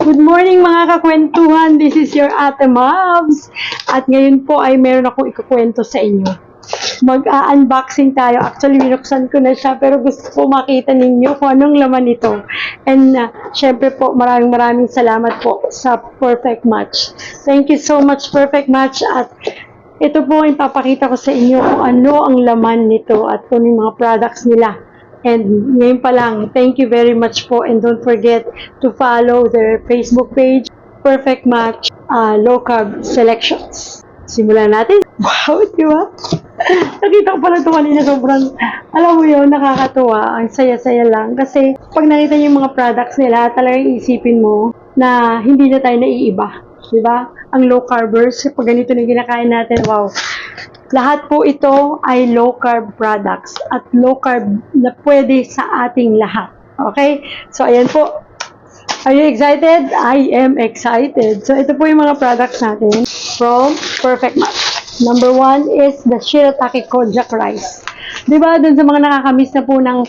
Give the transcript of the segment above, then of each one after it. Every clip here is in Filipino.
Good morning mga kakwentuhan, this is your Ate Mavs. At ngayon po ay meron akong ikukwento sa inyo. Mag-unboxing tayo. Actually, binuksan ko na siya pero gusto ko makita ninyo kung anong laman ito. And syempre po, maraming salamat po sa Perfect Match. Thank you so much Perfect Match at ito po yung papakita ko sa inyo kung ano ang laman nito at kung yung mga products nila. And ngayon pa lang, thank you very much po and don't forget to follow their Facebook page, Perfect Match Low Carb Selections. Simulan natin. Wow, di ba? Nakita ko pala ito kanina, sobrang, alam mo yun, nakakatuwa. Ang saya-saya lang. Kasi pag nakita niyo yung mga products nila, talagang isipin mo na hindi na tayo naiiba. Di ba? Ang low carbers, pag ganito na ginakain natin, wow. Lahat po ito ay low carb products at low carb na pwede sa ating lahat. Okay? So, ayan po. Are you excited? I am excited. So, ito po yung mga products natin from Perfect Match. Number 1 is the Shirataki Konjac Rice. Diba, dun sa mga nakakamiss na po ng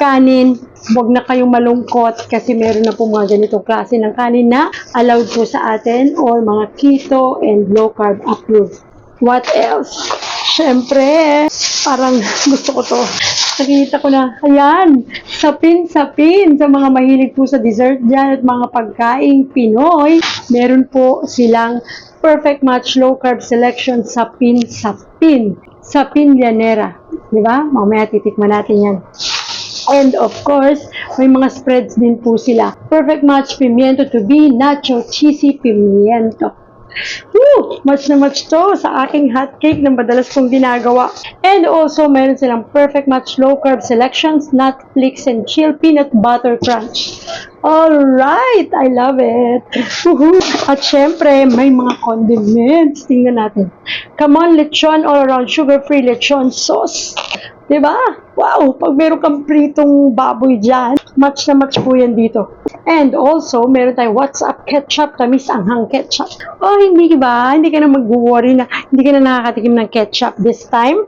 kanin, huwag na kayong malungkot kasi meron na po mga ganitong klase ng kanin na allowed po sa atin or mga keto and low carb approved. What else? Siyempre, parang gusto ko to. Nakita ko na, ayan, sapin-sapin sa mga mahilig po sa dessert dyan at mga pagkaing Pinoy. Meron po silang Perfect Match Low Carb Selection sapin-sapin. Sapin Llanera. Diba? Mamaya titikman natin yan. And of course, may mga spreads din po sila. Perfect Match Pimiento to be Nacho Cheesy Pimiento. Woo! Match na match to sa aking hot cake na madalas kong ginagawa. And also, meron silang Perfect Match Low Carb Selections, Nut Flakes and Chill Peanut Butter Crunch. Alright! I love it! Woohoo! At syempre, may mga condiments. Tingnan natin. Come on, lechon all-around sugar-free lechon sauce. Diba? Wow! Pag meron kang pritong baboy dyan, match na match po yan dito. And also, meron tayong WhatsApp ketchup, tamis anghang ketchup. Oh, hindi ba? Hindi ka na mag-worry na hindi ka na nakakatikim ng ketchup this time.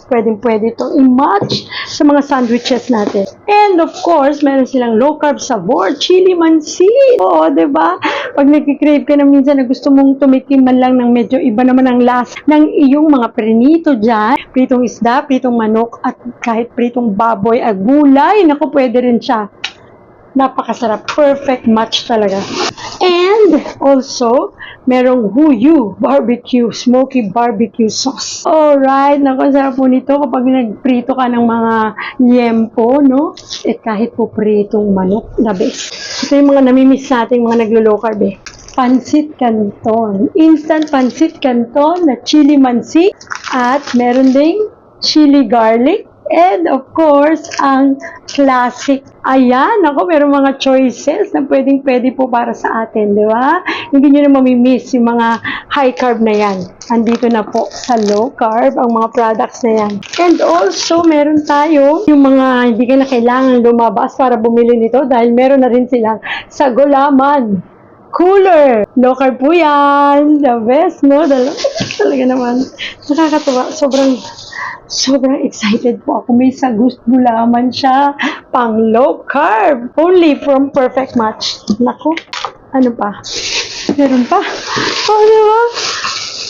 Pwede itong i-match sa mga sandwiches natin. And of course, meron silang low carb sabor, chili mansi. Oo, diba? Pag nagkikrave ka na minsan na gusto mong tumikim man lang ng medyo iba naman ang lasa ng iyong mga prinito dyan, pritong isda, pritong manok, at kahit pritong baboy at gulay, naku, pwede rin siya. Napakasarap. Perfect match talaga. And also, merong Huyu Barbecue Smoky Barbecue Sauce. Alright, naku, sarap po nito kapag nagprito ka ng mga liempo, no? Eh, kahit po pritong manok, the best. Ito yung mga namimiss nating mga naglo-low carb eh. Pansit Canton. Instant Pansit Canton na chili mansi. At meron ding chili garlic. And of course, ang classic. Ayan, ako, meron mga choices na pwede po para sa atin, di ba? Hindi nyo na mamimiss yung mga high carb na yan. Andito na po sa low carb ang mga products na yan. And also, meron tayo yung mga hindi ka na kailangan lumabas para bumili nito dahil meron na rin silang sa gulaman. Cooler! Low carb po yan. The best, no? Talaga naman. Nakakatuwa. Sobrang excited po ako. May sagus gulaman siya. Pang low carb. Only from Perfect Match. Naku. Ano pa? Meron pa. Oh, diba?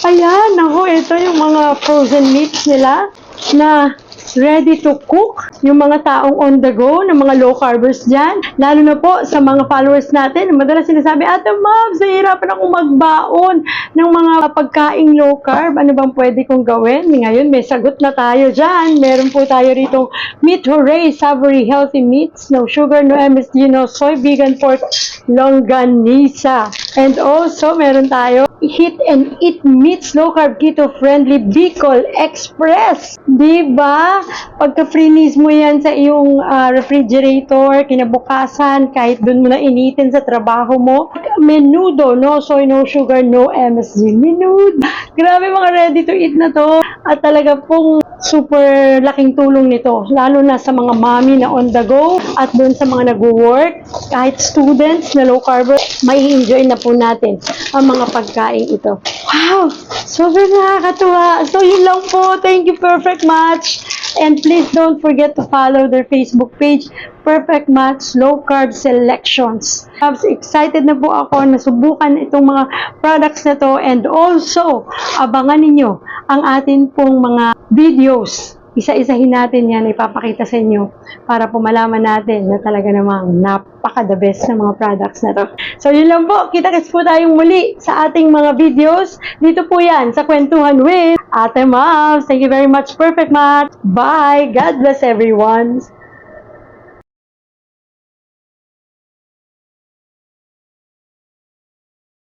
Ayan. Naku, ito yung mga frozen meats nila na ready to cook. Yung mga taong on the go, ng mga low carbers dyan. Lalo na po sa mga followers natin. Madalas sinasabi, Ate Mavs, nahihirapan akong magbaon ng mga pagkaing low carb. Ano bang pwede kong gawin? Ngayon, may sagot na tayo dyan. Meron po tayo rito Meat Hooray, Savory Healthy Meats. No sugar, no MSG, no soy, vegan pork, longganisa. And also, meron tayo Hit and Eat Meats, low carb, keto friendly, Bicol Express. Diba? Pagka-freeze mo yan sa iyong refrigerator, kinabukasan, kahit dun mo na initin sa trabaho mo. Menudo, no soy, no sugar, no MSG. Menudo. Grabe mga ready to eat na to. At talaga pong super laking tulong nito. Lalo na sa mga mommy na on the go at dun sa mga nag-work. Kahit students na low carb, may enjoy na po natin ang mga pagkain ito. Wow! Sobrang nakakatuwa. So, yun lang po. Thank you, Perfect Match. And please don't forget to follow their Facebook page, Perfect Match Low Carb Selections. Excited na po ako na subukan itong mga products na to, and also abangan ninyo ang atin pong mga videos. Isa-isahin natin yan, ipapakita sa inyo para po malaman natin na talaga namang napaka-the best na mga products na to. So yun lang po, kita-kits po tayong muli sa ating mga videos. Dito po yan sa Kwentuhan with Ate Mavs. Thank you very much, Perfect Match. Bye! God bless everyone!